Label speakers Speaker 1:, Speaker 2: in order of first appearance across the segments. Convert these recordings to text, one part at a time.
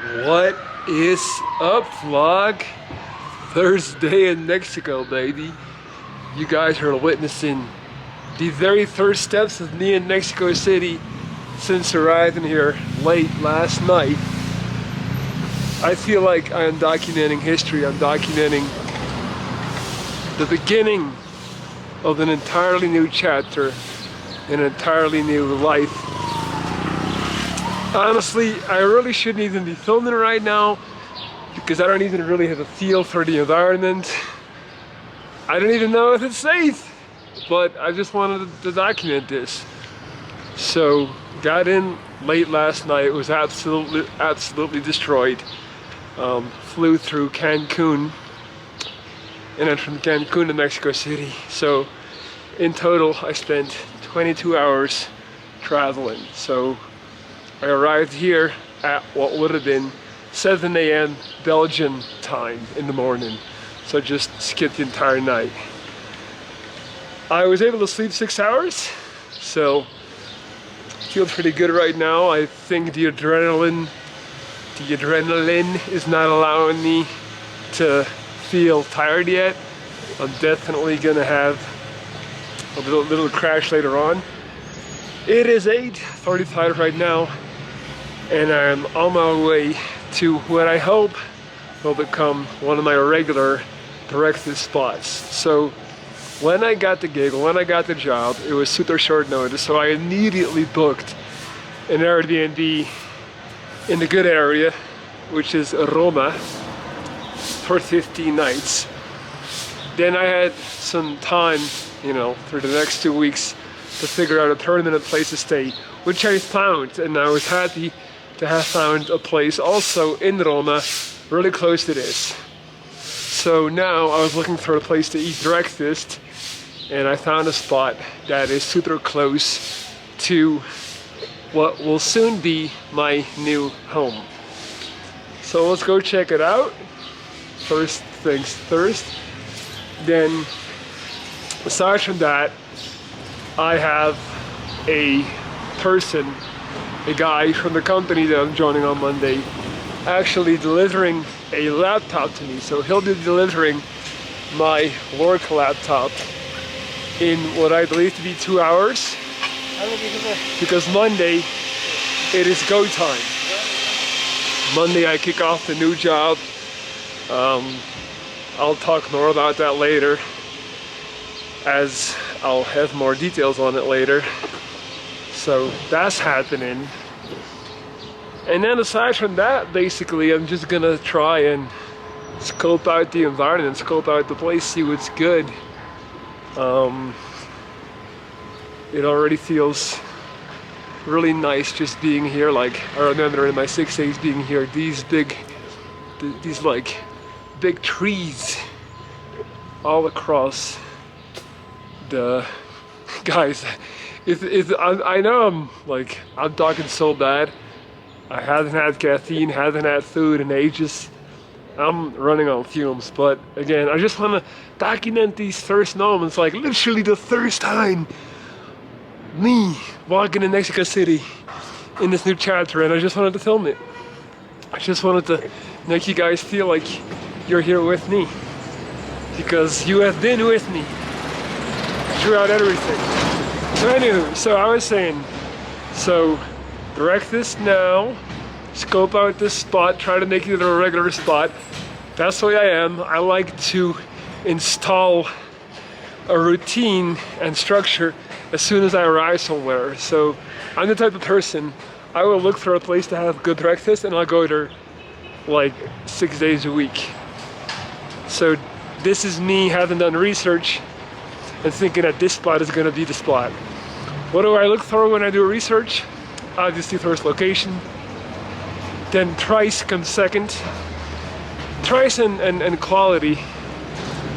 Speaker 1: What is up, vlog? Thursday in Mexico, baby. You guys are witnessing the very first steps of me in Mexico City since arriving here late last night. I feel like I am documenting history. I'm documenting the beginning of an entirely new chapter, an entirely new life. Honestly, I really shouldn't even be filming right now because I don't even really have a feel for the environment. I don't even know if it's safe, but I just wanted to document this. So, got in late last night. It was absolutely destroyed. Flew through Cancun and then from Cancun to Mexico City. So, in total, I spent 22 hours traveling. So, I arrived here at what would have been 7 a.m. Belgian time in the morning. So just skipped the entire night. I was able to sleep 6 hours, so feel pretty good right now. I think the adrenaline is not allowing me to feel tired yet. I'm definitely gonna have a little crash later on. It is 8:45 right now, and I'm on my way to what I hope will become one of my regular breakfast spots. So when I got the gig, when I got the job, it was super short notice, so I immediately booked an Airbnb in the good area, which is Roma, for 15 nights. Then I had some time, for the next 2 weeks to figure out a permanent place to stay, which I found, and I was happy to have found a place also in Roma, really close to this. So now I was looking for a place to eat breakfast, and I found a spot that is super close to what will soon be my new home. So let's go check it out. First things first. Then, aside from that, I have a guy from the company that I'm joining on Monday, actually delivering a laptop to me. So he'll be delivering my work laptop in what I believe to be 2 hours, because Monday it is go time. Monday I kick off the new job. I'll talk more about that later, as I'll have more details on it later. So that's happening. And then aside from that, basically, I'm just gonna try and scope out the environment, scope out the place, see what's good. It already feels really nice just being here. Like, I remember in my 6 days being here, these big trees all across the guys. I know I'm talking so bad. I haven't had caffeine, haven't had food in ages. I'm running on fumes, but again, I just want to document these first moments, like literally the first time me walking in Mexico City in this new chapter, and I just wanted to film it. I just wanted to make you guys feel like you're here with me, because you have been with me throughout everything. So anywho, so I was saying, so breakfast now, scope out this spot, try to make it a regular spot. That's the way I am. I like to install a routine and structure as soon as I arrive somewhere. So I'm the type of person, I will look for a place to have good breakfast, and I'll go there like 6 days a week. So this is me having done research and thinking that this spot is gonna be the spot. What do I look for when I do research? Obviously first location, then price comes second. Price and quality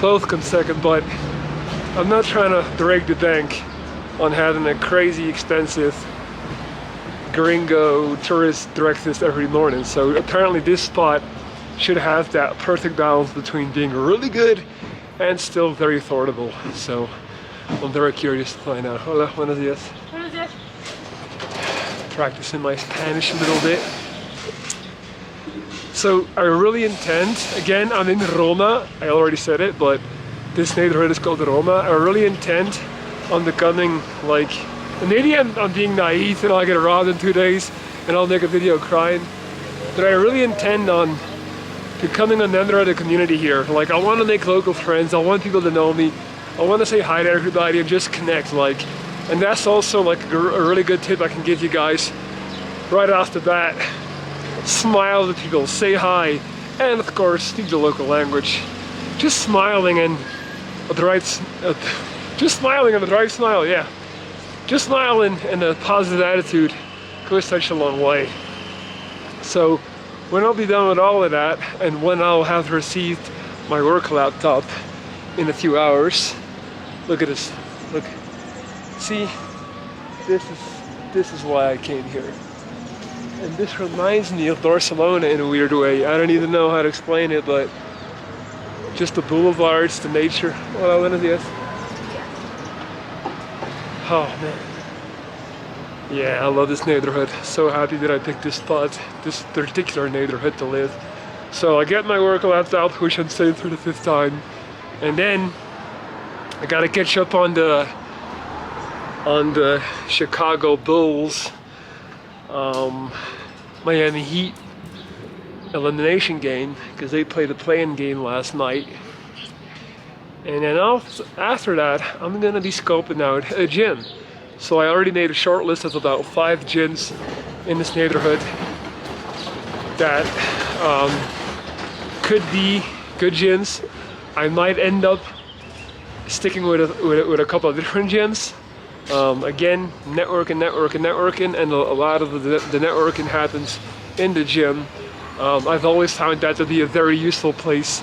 Speaker 1: both come second, but I'm not trying to break the bank on having a crazy expensive gringo tourist breakfast every morning. So apparently this spot should have that perfect balance between being really good and still very affordable. So I'm very curious to find out. Hola, buenos días.
Speaker 2: Buenos días.
Speaker 1: Practicing my Spanish a little bit. So I really intend, again, I'm in Roma, I already said it, but this neighborhood is called Roma. I really intend on becoming like, and maybe I'm being naive and I'll get robbed in 2 days and I'll make a video crying, but I really intend on becoming a member of the community here. Like, I want to make local friends, I want people to know me, I want to say hi to everybody and just connect, like, and that's also like a really good tip I can give you guys right off the bat. Smile to people, say hi, and of course speak the local language. Just smiling and just smiling and the right smile, yeah. Just smiling and a positive attitude goes such a long way. So when I'll be done with all of that, and when I'll have received my work laptop in a few hours, look at this, look, see, this is why I came here. And this reminds me of Barcelona in a weird way. I don't even know how to explain it, but just the boulevards, the nature. Hola, buenos días. Oh man. Yeah, I love this neighborhood. So happy that I picked this spot, this particular neighborhood to live. So I get my work laptop, which I'm saying for the 5th time, and then I gotta catch up on the Chicago Bulls, Miami Heat elimination game, because they played a play-in game last night. And then after that, I'm gonna be scoping out a gym. So I already made a short list of about 5 gyms in this neighborhood that could be good gyms. I might end up sticking with a couple of different gyms. Again, networking, and a lot of the networking happens in the gym. I've always found that to be a very useful place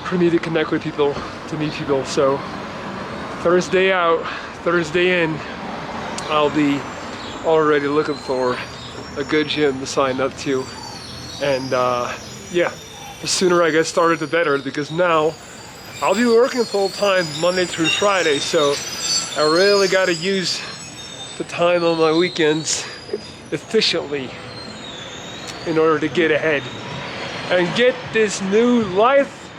Speaker 1: for me to connect with people, to meet people. So Thursday out, Thursday in, I'll be already looking for a good gym to sign up to. And yeah, the sooner I get started the better, because now I'll be working full time Monday through Friday, so I really got to use the time on my weekends efficiently in order to get ahead and get this new life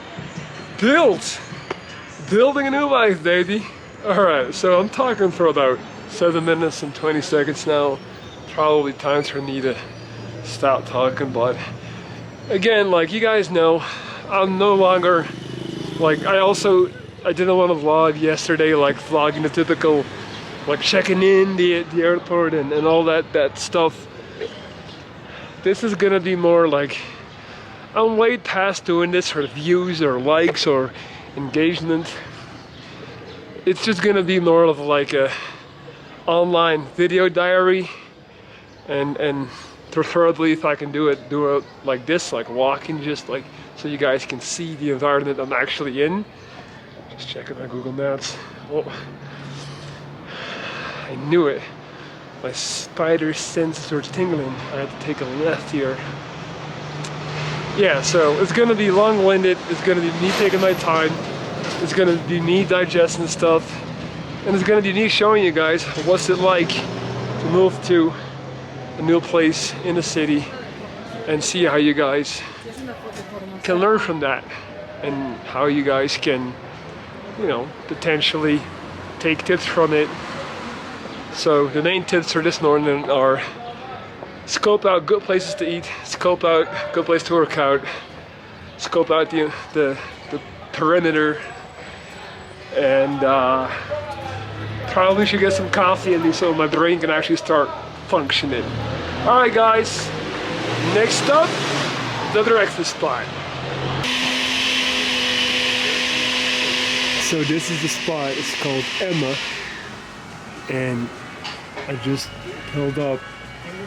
Speaker 1: built. Building a new life, baby. Alright, so I'm talking for about 7 minutes and 20 seconds now. Probably time for me to stop talking, but again, like you guys know, I'm no longer, like, I didn't want to vlog yesterday, like vlogging the typical, like checking in the airport and all that stuff. This is gonna be more like, I'm way past doing this for views or likes or engagement. It's just gonna be more of like a online video diary, and preferably if I can do it like this, like walking, just like so you guys can see the environment I'm actually in. Just checking my Google Maps. Oh, I knew it. My spider senses were tingling. I had to take a left here. Yeah, so it's gonna be long-winded. It's gonna be me taking my time. It's gonna be me digesting stuff. And it's gonna be me showing you guys what's it like to move to a new place in the city and see how you guys can learn from that and how you guys can, you know, potentially take tips from it. So the main tips for this morning are: scope out good places to eat, scope out good place to work out, scope out the perimeter, and probably should get some coffee in me so my brain can actually start functioning. Alright guys, next up, the breakfast spot. So this is the spot, it's called Emma, and I just pulled up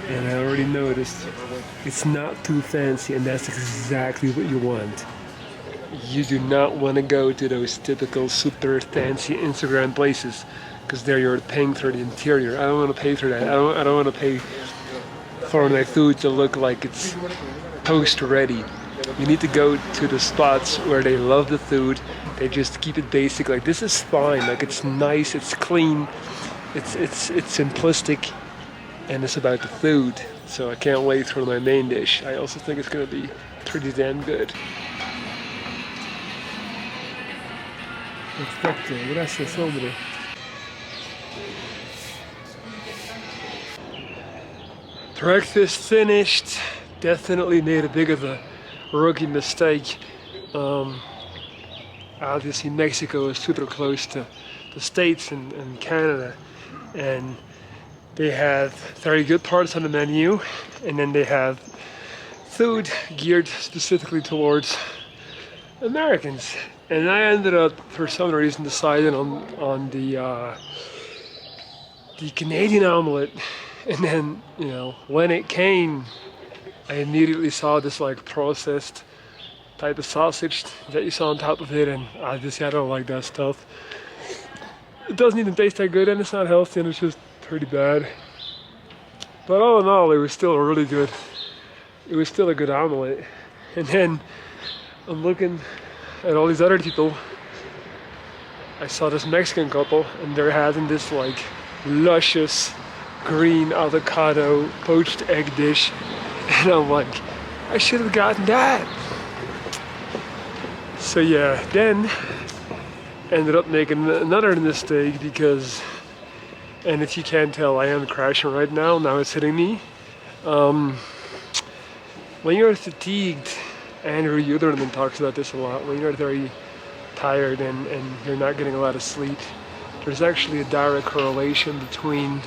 Speaker 1: and I already noticed it's not too fancy, and that's exactly what you want. You do not want to go to those typical super fancy Instagram places, because there you're paying for the interior. I don't want to pay for that. I don't want to pay for my food to look like it's post ready. You need to go to the spots where they love the food. They just keep it basic. Like, this is fine. Like, it's nice. It's clean. It's simplistic, and it's about the food. So I can't wait for my main dish. I also think it's gonna be pretty damn good. Perfetto, gracias hombre. Breakfast finished. Definitely made a big of a rookie mistake. Obviously Mexico is super close to the States and Canada, and they have very good parts on the menu, and then they have food geared specifically towards Americans. And I ended up, for some reason, deciding on the Canadian omelet. And then, you know, when it came, I immediately saw this like processed type of sausage that you saw on top of it, and obviously I don't like that stuff. It doesn't even taste that good, and it's not healthy, and it's just pretty bad. But all in all, it was still a really good. It was still a good omelet. And then I'm looking at all these other people. I saw this Mexican couple, and they're having this like luscious green avocado poached egg dish, and I'm like, I should have gotten that. So yeah, then ended up making another mistake because, and if you can't tell, I am crashing right now. Now it's hitting me. When you're fatigued, Andrew Uderman talks about this a lot, when you're very tired and you're not getting a lot of sleep, there's actually a direct correlation between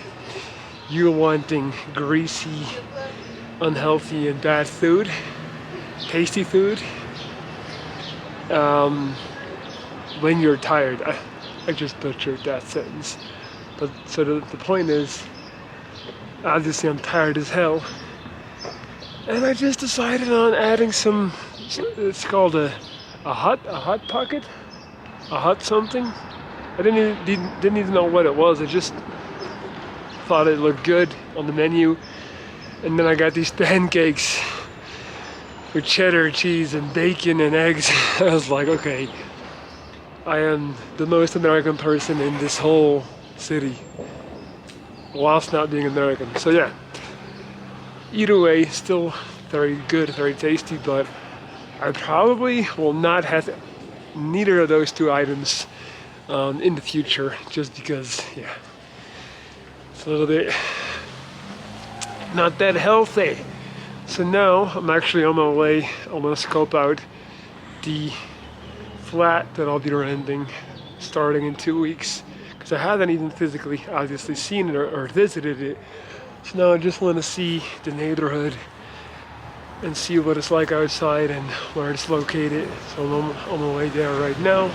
Speaker 1: you wanting greasy, unhealthy, and bad food, tasty food, when you're tired. I just butchered that sentence. But so the point is, obviously I'm tired as hell, and I just decided on adding some. It's called a hot pocket, a hot something. I didn't even know what it was. I just thought it looked good on the menu, and then I got these pancakes with cheddar cheese and bacon and eggs. I was like, okay, I am the most American person in this whole city, whilst not being American. So yeah, either way, still very good, very tasty, but I probably will not have neither of those two items in the future, just because, yeah, it's a little bit not that healthy. So now I'm actually on my way. I'm gonna scope out the flat that I'll be renting starting in 2 weeks, because I haven't even physically obviously seen it or visited it. So now I just want to see the neighborhood and see what it's like outside and where it's located. So I'm on my way there right now.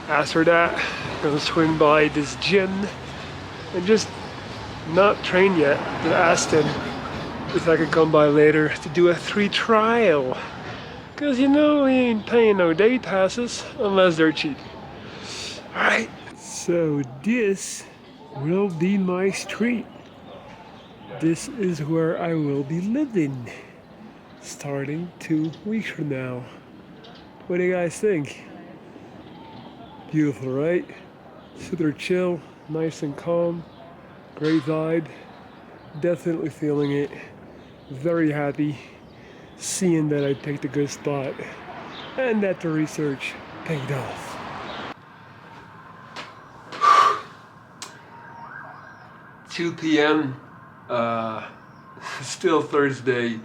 Speaker 1: After that, I'm gonna swing by this gym and just not train yet, but ask them if I could come by later to do a free trial. Because you know we ain't paying no day passes unless they're cheap. Alright, so this will be my street. This is where I will be living starting 2 weeks from now. What do you guys think? Beautiful, right? Super chill, nice and calm, great vibe. Definitely feeling it. Very happy seeing that I picked a good spot and that the research paid off. $2 p.m. Still Thursday.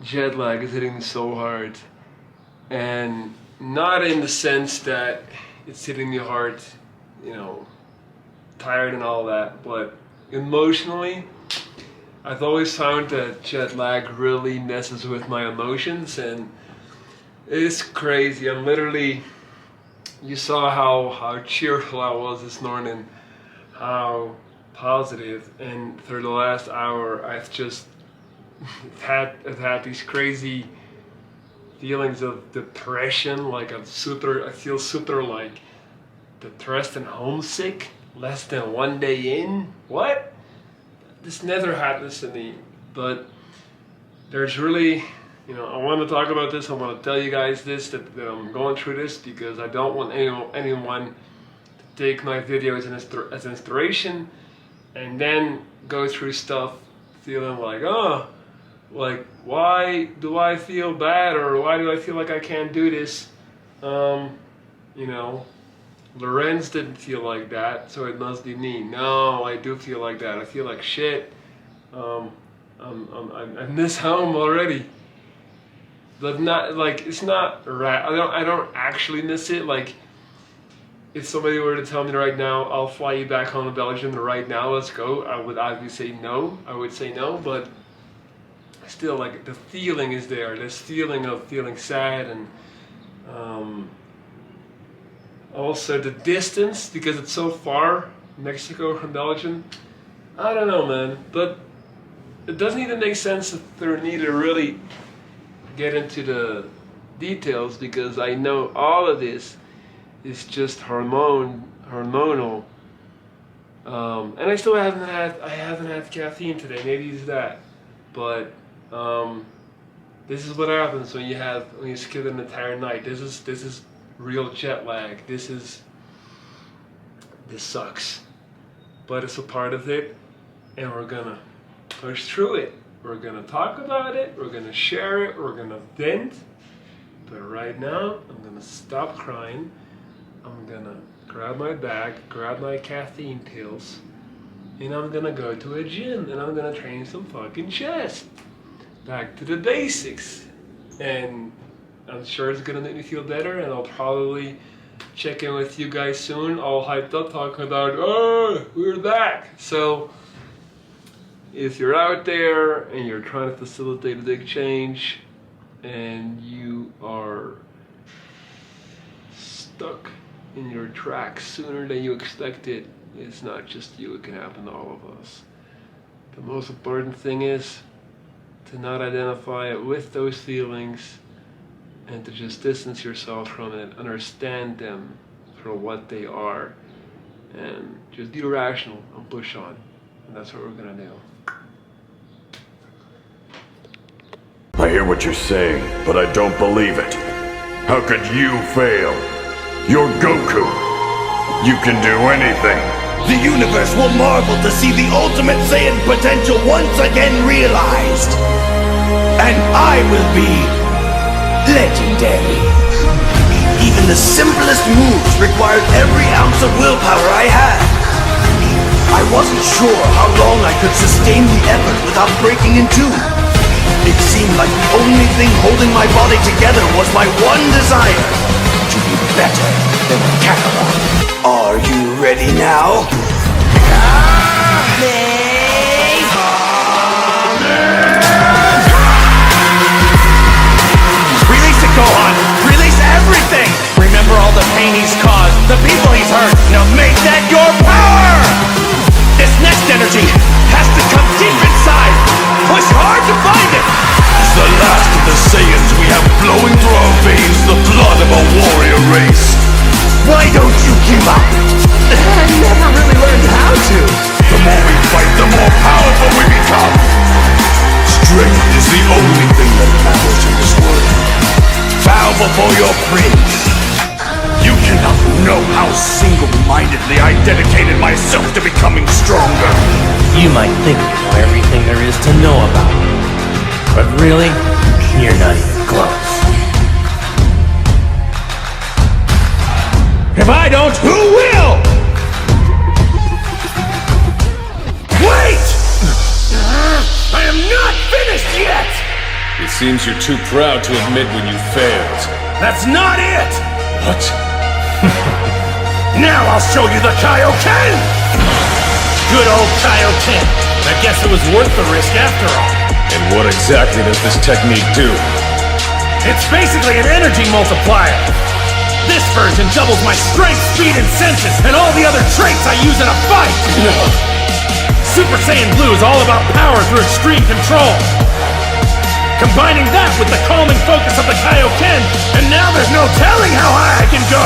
Speaker 1: Jet lag is hitting me so hard, and not in the sense that it's hitting me hard, you know, tired and all that, but emotionally, I've always found that jet lag really messes with my emotions, and it's crazy. I'm literally, you saw how cheerful I was this morning, how positive, and for the last hour I've just I've had these crazy feelings of depression. Like I feel super like depressed and homesick less than 1 day in. What? This never happens to me, but there's really, you know, I want to talk about this. I want to tell you guys this, that I'm going through this, because I don't want anyone to take my videos as inspiration and then go through stuff feeling like, oh, like, why do I feel bad, or why do I feel like I can't do this? You know, Lorenz didn't feel like that, so it must be me. No, I do feel like that. I feel like shit. I miss home already. But not like, it's not right. I don't actually miss it. Like, if somebody were to tell me right now, I'll fly you back home to Belgium right now, let's go, I would obviously say no. I would say no, but still, like, the feeling is there. This feeling of feeling sad, and also the distance, because it's so far, Mexico from Belgium. I don't know, man, but it doesn't even make sense for me to really get into the details, because I know all of this is just hormonal, and I still haven't had caffeine today. Maybe it's that, but this is what happens when you skip an entire night. This is real jet lag. This sucks, but it's a part of it, and we're gonna push through it. We're gonna talk about it. We're gonna share it. We're gonna vent. But right now, I'm gonna stop crying. I'm gonna grab my bag, grab my caffeine pills, and I'm gonna go to a gym, and I'm gonna train some fucking chest. Back to the basics. And I'm sure it's gonna make me feel better, and I'll probably check in with you guys soon, all hyped up, talking about, oh, we're back. So, if you're out there and you're trying to facilitate a big change, and you are stuck in your tracks sooner than you expected, it's not just you, it can happen to all of us. The most important thing is to not identify it with those feelings, and to just distance yourself from it, understand them for what they are, and just be rational and push on. And that's what we're gonna do.
Speaker 2: I hear what you're saying, but I don't believe it. How could you fail? You're Goku. You can do anything.
Speaker 3: The universe will marvel to see the Ultimate Saiyan potential once again realized. And I will be legendary. Even the simplest moves required every ounce of willpower I had. I wasn't sure how long I could sustain the effort without breaking in two. It seemed like the only thing holding my body together was my one desire, to be better than Kakarot. Are you ready now?
Speaker 4: Release it, Gohan! Release everything! Remember all the pain he's caused, the people he's hurt. Now make that your power! This next energy has to come deep inside. Push hard to find it!
Speaker 2: It's the last of the Saiyans we have flowing through our veins, the blood of a warrior race.
Speaker 3: Why don't you give up?
Speaker 4: I never really learned how to.
Speaker 2: The more we fight, the more powerful we become. Strength is the only thing that matters in this world. Bow before your prince. You cannot know how single-mindedly I dedicated myself to becoming stronger.
Speaker 4: You might think you know everything there is to know about me, but really, you're not even close. If I don't, who will? Wait! I am not finished yet!
Speaker 5: It seems you're too proud to admit when you failed.
Speaker 4: That's not it!
Speaker 5: What?
Speaker 4: Now I'll show you the Kaioken! Good old Kaioken. I guess it was worth the risk after all.
Speaker 5: And what exactly does this technique do?
Speaker 4: It's basically an energy multiplier. This version doubles my strength, speed, and senses, and all the other traits I use in a fight! Super Saiyan Blue is all about power through extreme control. Combining that with the calming focus of the Kaioken, and now there's no telling how high I can go!